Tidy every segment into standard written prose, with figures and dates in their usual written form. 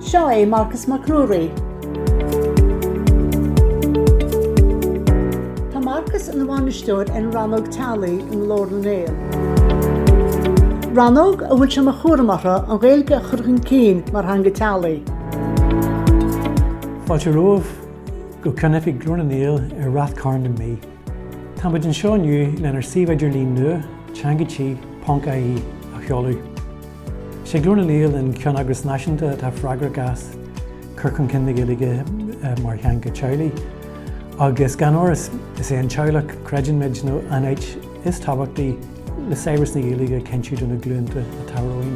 Seo é Marcas Mac Ruairí. Tá Marcas an Bainisteoir Rannóg talaí in Glór na nGael. Rannóg a bhain sem a chuairmeacha an Gaeilge churchann cín mar Teanga Tí. Fáilte romh go cnoific Glór na nGael rath carn na mí. Tá muid an seo nniu lenar saibhreas nua, Teanga Tí, fógairt a cheoladh. sé Glór na nGael in ceann agus náisiúnta tá freagra gas churchann cin na Gaeilge mar Teanga Tí. Agus gan áras is é an teaghlach Creideann nó anait is tábhachtaí le saibhreas na Gaeilge cinntítear na glúinte a tairbhe.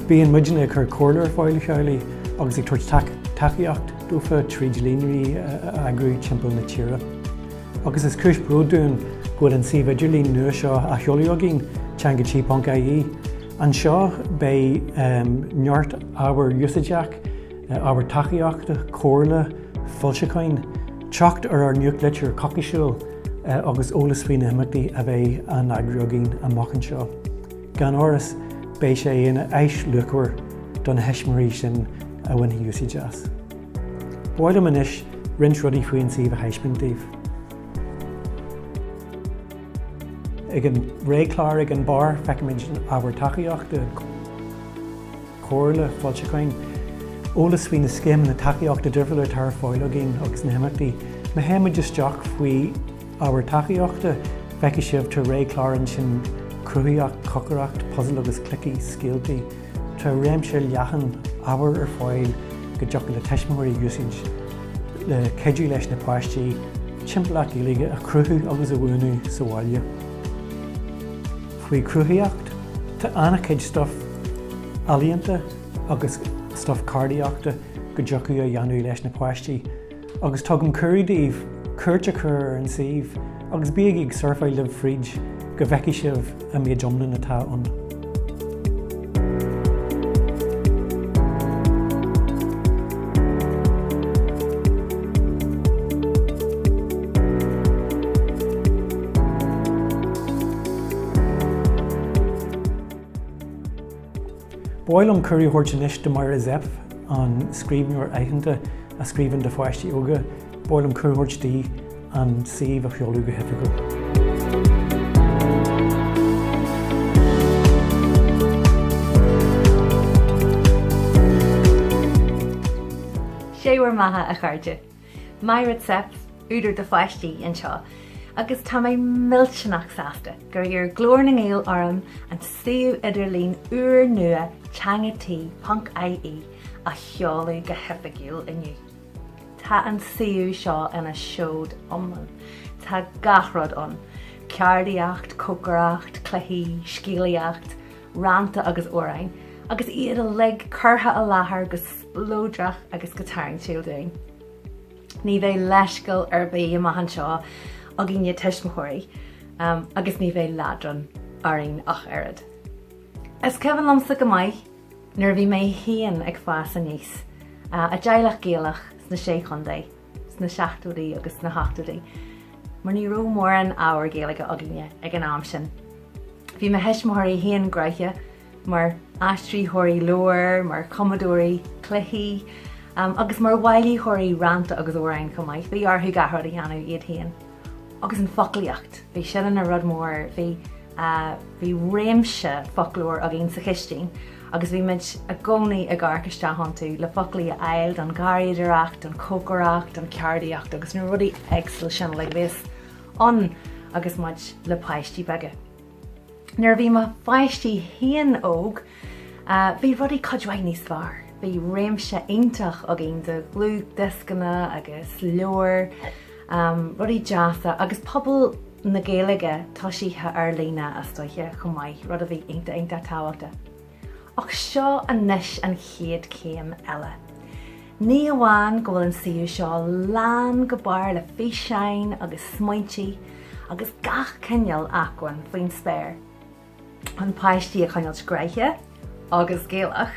Bíonn muideanna chur comhairle fáil cheoladh agus ag tuairt tacaíocht dúfa tríd líonraí agrú timpeall na tíre. Agus is cúis bródún go an saibhreas nua seo a cheoladh agin Teanga Tí fógairt. An seo bei neart ábhar úsáideach, ábhar tacaíochta, comhairle, foilseáin, teacht ar nuachleitiúir cocaisiúil agus ólas faoine imeachtaí a bheith an agrúgin an machchan seo. Gan áras bei sé ina éis luachúir don heismirí sin a bhaintí úsáideas. Báil am inis rint rudaí faoin saobh a heispintíomh. Ag an réichlár ag an bar feicimiid ábhar tacaíochta, comhairle, foilseáin, ólas faoin na scim na tacaíochta deartha tar fáil agin agus na imeachtaí. Ma héimiid isteach faoi ábhar tacaíochta feici sibh tar réichlár sin cruthaitheach, cocaracht, puzzle agus clicí scialtaí. Tá réimse leathan ábhar ar fáil go dteach le teismirí úsáid le céidiú leis na páistí, timpeall Gaeilge a cruthú agus a bhuanú sa bhaile. Faoi cruthaitheacht, tá annachcéid stuff alíonta agus stuff cardaíochta go dteachú a dhéanú leis na páistí. Agus tugamm cuirídaomh cuirte chur an saobh agus bíag ag surfaí le fríd go bheici sibh a méid domna natá ann. Báilm cuirí thuirteanais do mar a zeip an scríbneoir aitheanta a scríbann de fáistí óga, báilm curthairtí an saobh a cheoladh go hoifigiúil. Séhar maithe a chairde. Mairead sepp úidir de fáistí an seo, agus tá mé milteach sásta gur ar Glór na nGael orm an saobh idirlín uair nua Teanga Tí fógairt a cheoladh go hoifigiúil inniu. Tá an saobh seo ina siúd iomlán. Tá gachrad an, ceardaíocht, cocaracht, cluichí, scíalaíocht, rannta agus órainn, agus iad a le curtha a láthair go splóideach agus go tarintúildaing. Ní bheith leiscail ar bí amach seo a gine teismothirí, agus ní bheith ladran aring ach airad. Is ceann lomsa go mbeidh, nuair bhí mé haon ag fás a níos, a dteaghlach Gaeilge sna 6 chundaí, sna 7 agus na 8. Mar ní raibh mór an ábhar Gaeilge agine ag an am sin. Bhí me heismothirí haon gréithe mar aistríothirí leabhar, mar commodóirí, cluichí, agus mar bhailíothirí rannta agus órainn go mbeidh. Bhí orthu gachrad a dhéanamh iad haon. Agus an foclaíocht, bhí sin na rud mór, bhí réimse folklór a gin sa chistín, agus bhí muid a gcónaí a gcarcasteán tú le foclaí a éil an gáidireacht, an cocaracht, an ceardaíocht, agus na rudí éagsúil sin le bhís an agus muid le páistí beige. Nuair bhí má páistí haon óg, bhí rudí caidmhaid níos fearr. Bhí réimse iontach a gin de glú nascanna agus leabhar, rudí deartha agus pobl na Gaeilge tá síthe ar lína a stoithe chun mbeidh rud a bhí ionta tábhachta. Ach seo anois an chéad céim eile. Ní amháin go bhfuil an saobh seo lean go bar le físeáin agus smaointí agus gach cineal achain faoin spéir. An páistí a chuineáil gréithe agus Gaeilge.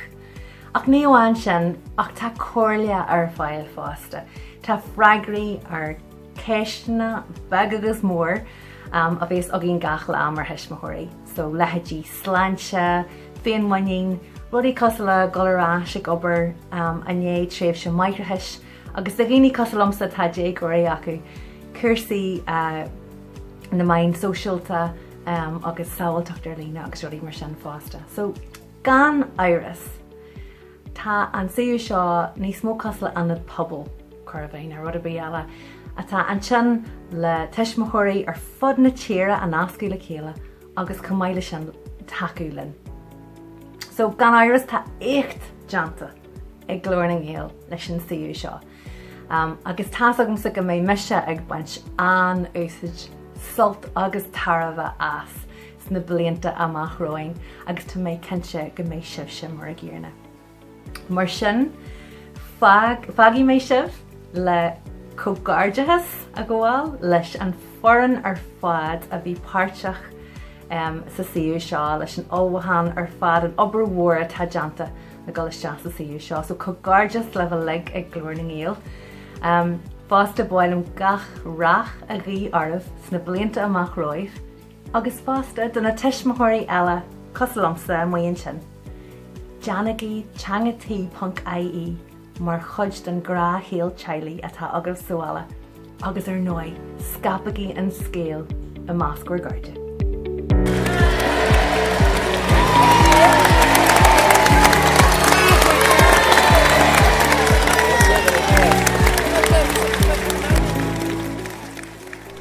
Ach ní amháin sin ach tá comhairle ar fáil fásta. Tá freagraí ar céisteanna beag agus mór a bhés agin gach le amar heismothirí. So leithéidí sláinte, féinmhainning, Rudí cosla golarás ag obair ané tréimh sin mairetheis, agus a ghaoine cosalomsa tá dé go ré acu cursaí na main socialta agus sábhailteachtar lína agus rudí mar sin fásta. So gan iris, tá an saoú seo níos mó cosla anad pobl chuirmhainn a rud a bíala, atá an sin le teismothirí ar fud na tíre an ascaí le chéile agus cumáile sin takeúlann. So gan iris tá écht deanta ag glór na nGael leis an saoú seo. Agus tá agam sa go mé meise ag baint an úsáid sult agus tairbhe as sna blianta Mac Ruairí agus tá mé cinse go mé sibh sin mar a ggéarna. Mar sin, fagaí mé sibh le cógáirdeas a gháil leis an foran ar fad a bhí páirteach sa saoú seo leis an óhain ar fad an obair mhór tá deanta na golasteach sa saoú seo. So cógáirdeas le bheith lig ag glór na nGael. Fásta bhilm gach rach a rí ormh sna blianta Mac Ruairí, agus fásta donna teismothirí eile cosalomsa maon sin. Deanagaí Teanga Tí mar chuid den gréasáin teaghlaigh atá agus Seoladh, agus ar nói scapagaí an scéal a máscúir gairde.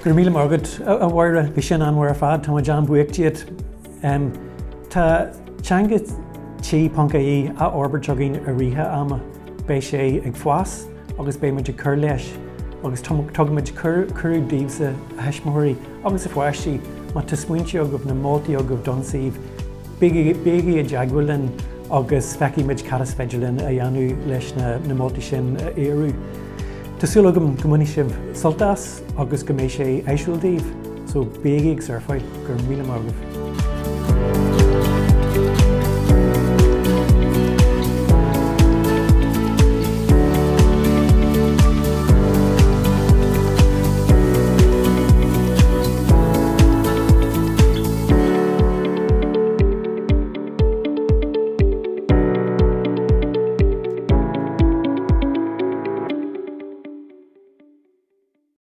Gur míle mágad a bhhaire bhí sin anmhar fad tá dean buíochtíad. Tá Teanga Tí a orbairteagainn a ríthe ama bé sé ag fuas agus bé muid chur leis agus tugamid curú díobhsa a theismothirí agus a bhhaistí má tá smuointe agah na moltaí agah donsaíh bégaí a deaghúlann agus feiciimiid caras feidirlinn a dhéanú leis na moltaí sin éarú. Tásúil agam go mbuinfidh sibh soltas agus go mbeidh sé éasúil daobh, so bégaí ag surfáid gur míle mágah.